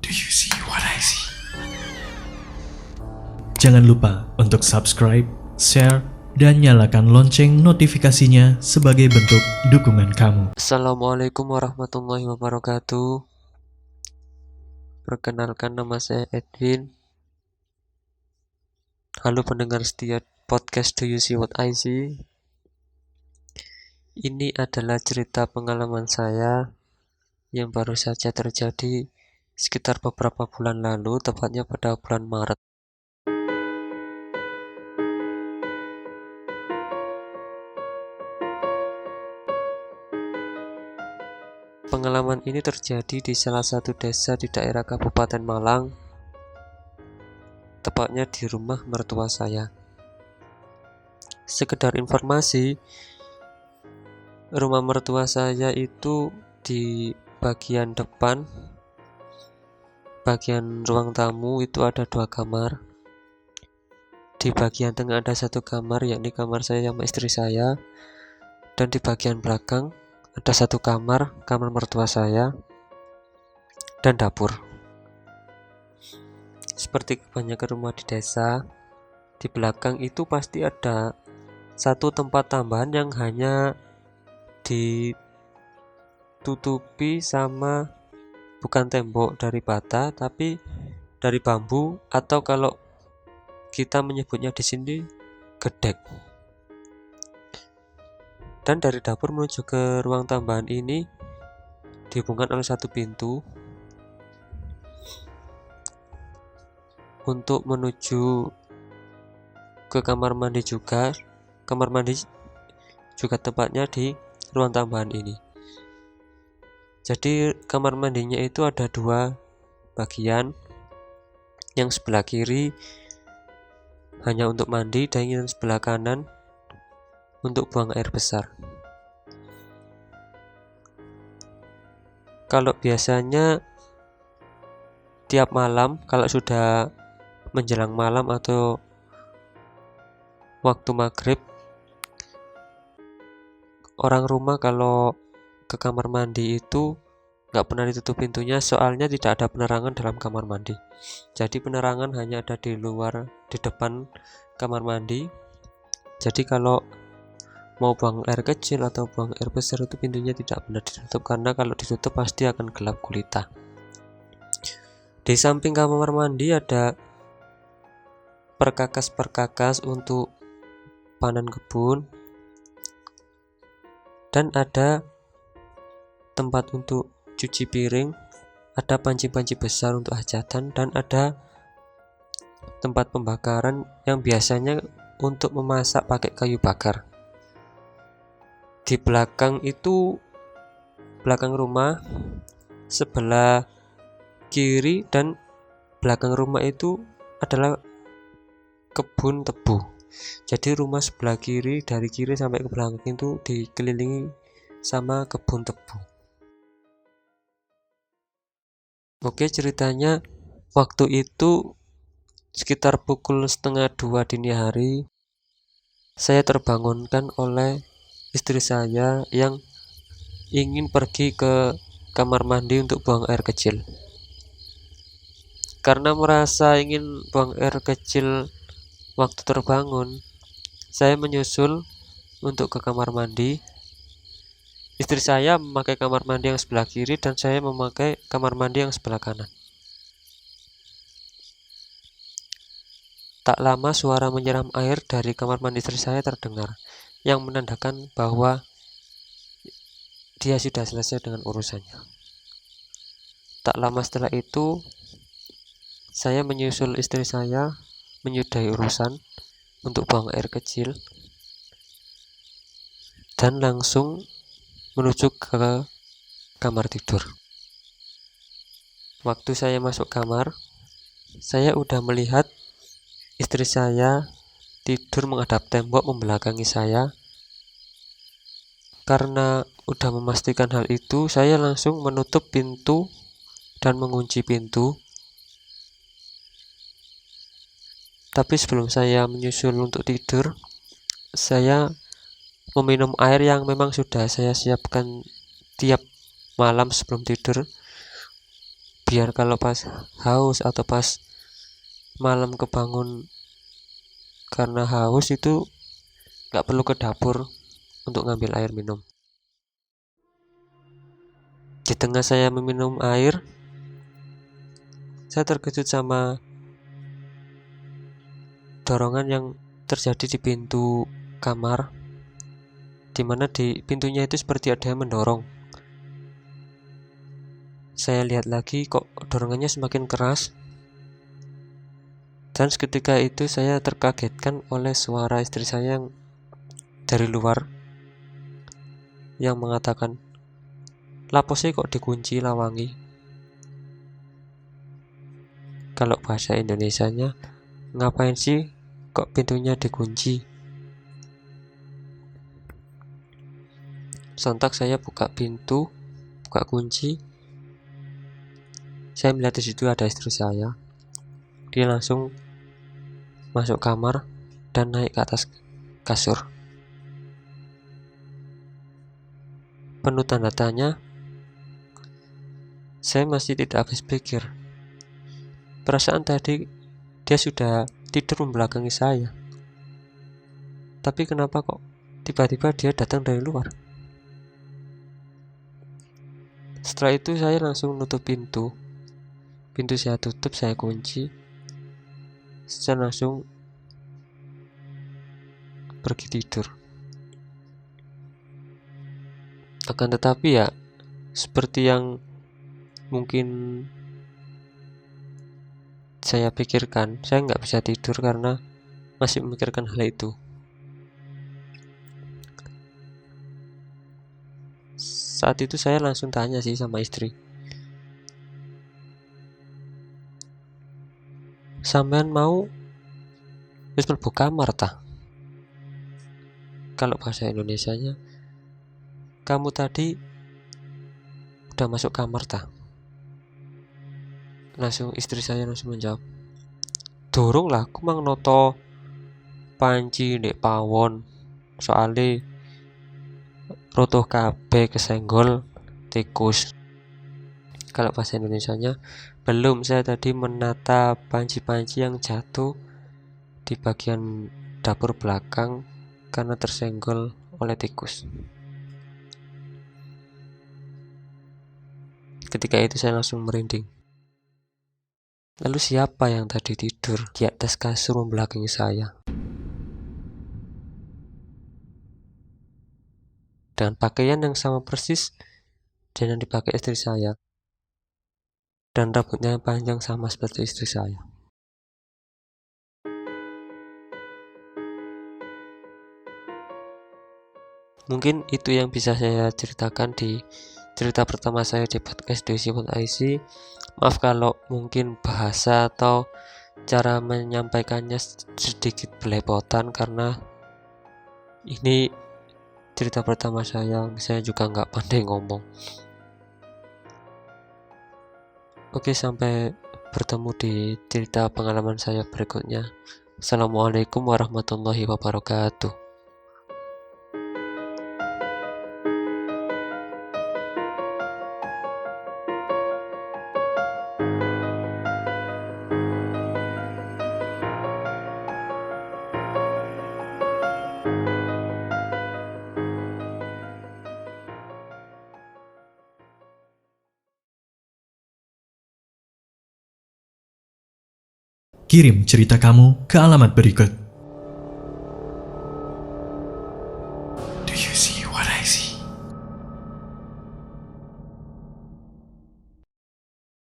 Do you see what I see? Jangan lupa untuk subscribe, share, dan nyalakan lonceng notifikasinya sebagai bentuk dukungan kamu. Assalamualaikum warahmatullahi wabarakatuh. Perkenalkan, nama saya Edwin. Halo pendengar setia podcast Do You See What I See. Ini adalah cerita pengalaman saya yang baru saja terjadi sekitar beberapa bulan lalu, tepatnya pada bulan Maret. Pengalaman ini terjadi di salah satu desa di daerah Kabupaten Malang, tepatnya di rumah mertua saya. Sekedar informasi, rumah mertua saya itu di bagian depan, bagian ruang tamu itu ada 2 kamar. Di bagian tengah ada 1 kamar, yakni kamar saya sama istri saya. Dan di bagian belakang ada 1 kamar, kamar mertua saya, dan dapur. Seperti kebanyakan rumah di desa, di belakang itu pasti ada 1 tempat tambahan yang hanya ditutupi sama bukan tembok dari bata, tapi dari bambu, atau kalau kita menyebutnya di sini gedek. Dan dari dapur menuju ke ruang tambahan ini dihubungkan oleh 1 pintu. Untuk menuju ke kamar mandi juga, kamar mandi juga tepatnya di ruang tambahan ini. Jadi kamar mandinya itu ada 2 bagian. Yang sebelah kiri hanya untuk mandi, dan yang sebelah kanan untuk buang air besar. Kalau biasanya tiap malam, kalau sudah menjelang malam atau waktu maghrib, orang rumah kalau ke kamar mandi itu nggak pernah ditutup pintunya, soalnya tidak ada penerangan dalam kamar mandi. Jadi penerangan hanya ada di luar, di depan kamar mandi. Jadi kalau mau buang air kecil atau buang air besar itu pintunya tidak benar ditutup, karena kalau ditutup pasti akan gelap gulita. Di samping kamar mandi ada perkakas-perkakas untuk panen kebun, dan ada tempat untuk cuci piring, ada panci-panci besar untuk hajatan, dan ada tempat pembakaran yang biasanya untuk memasak pakai kayu bakar. Di belakang itu, belakang rumah sebelah kiri dan belakang rumah itu adalah kebun tebu. Jadi rumah sebelah kiri, dari kiri sampai ke belakang itu dikelilingi sama kebun tebu. Oke, ceritanya waktu itu sekitar pukul 1:30 dini hari, saya terbangunkan oleh istri saya yang ingin pergi ke kamar mandi untuk buang air kecil. Karena merasa ingin buang air kecil waktu terbangun, saya menyusul untuk ke kamar mandi. Istri saya memakai kamar mandi yang sebelah kiri dan saya memakai kamar mandi yang sebelah kanan. Tak lama suara menyiram air dari kamar mandi istri saya terdengar, yang menandakan bahwa dia sudah selesai dengan urusannya. Tak lama setelah itu, saya menyusul istri saya menyudahi urusan untuk buang air kecil dan langsung menuju ke kamar tidur. Waktu saya masuk kamar, saya udah melihat istri saya tidur menghadap tembok membelakangi saya. Karena udah memastikan hal itu, saya langsung menutup pintu dan mengunci pintu. Tapi sebelum saya menyusul untuk tidur, saya meminum air yang memang sudah saya siapkan tiap malam sebelum tidur. biar kalau pas haus atau pas malam kebangun karena haus itu nggak perlu ke dapur untuk ngambil air minum. Di tengah saya meminum air, saya terkejut sama dorongan yang terjadi di pintu kamar, dimana di pintunya itu seperti ada yang mendorong. Saya lihat lagi, kok dorongannya semakin keras, dan seketika itu saya terkagetkan oleh suara istri saya yang dari luar yang mengatakan, "Lapo sih kok dikunci lawangi?" Kalau bahasa Indonesianya, ngapain sih kok pintunya dikunci? Sontak saya buka pintu, buka kunci. Saya melihat di situ ada istri saya. Dia langsung masuk kamar dan naik ke atas kasur. Penuh tanda tanya. Saya masih tidak habis pikir. Perasaan tadi dia sudah tidur membelakangi saya. Tapi kenapa kok tiba-tiba dia datang dari luar? Setelah itu saya langsung nutup pintu. Pintu saya tutup, saya kunci. Saya langsung pergi tidur. Akan tetapi ya, seperti yang mungkin saya pikirkan, saya nggak bisa tidur karena masih memikirkan hal itu. Saat itu saya langsung tanya sih sama istri, "Sampean mau wis mlebu kamar tah?" Kalau bahasa Indonesianya, "Kamu tadi udah masuk kamar tah?" Langsung istri saya langsung menjawab, "Durung lah, aku mang noto panci ndek pawon. Soale rotoh kabeh kesenggol tikus." Kalau bahasa Indonesianya, "Belum, saya tadi menata panci-panci yang jatuh di bagian dapur belakang karena tersenggol oleh tikus." Ketika itu saya langsung merinding. Lalu siapa yang tadi tidur di atas kasur membelakangi saya? Dengan pakaian yang sama persis dengan yang dipakai istri saya. Dan rambutnya yang panjang sama seperti istri saya. Mungkin itu yang bisa saya ceritakan di cerita pertama saya di podcast Desi.IC. Maaf kalau mungkin bahasa atau cara menyampaikannya sedikit belepotan karena ini cerita pertama saya juga nggak pandai ngomong. Oke, sampai bertemu di cerita pengalaman saya berikutnya. Assalamualaikum warahmatullahi wabarakatuh. Kirim cerita kamu ke alamat berikut.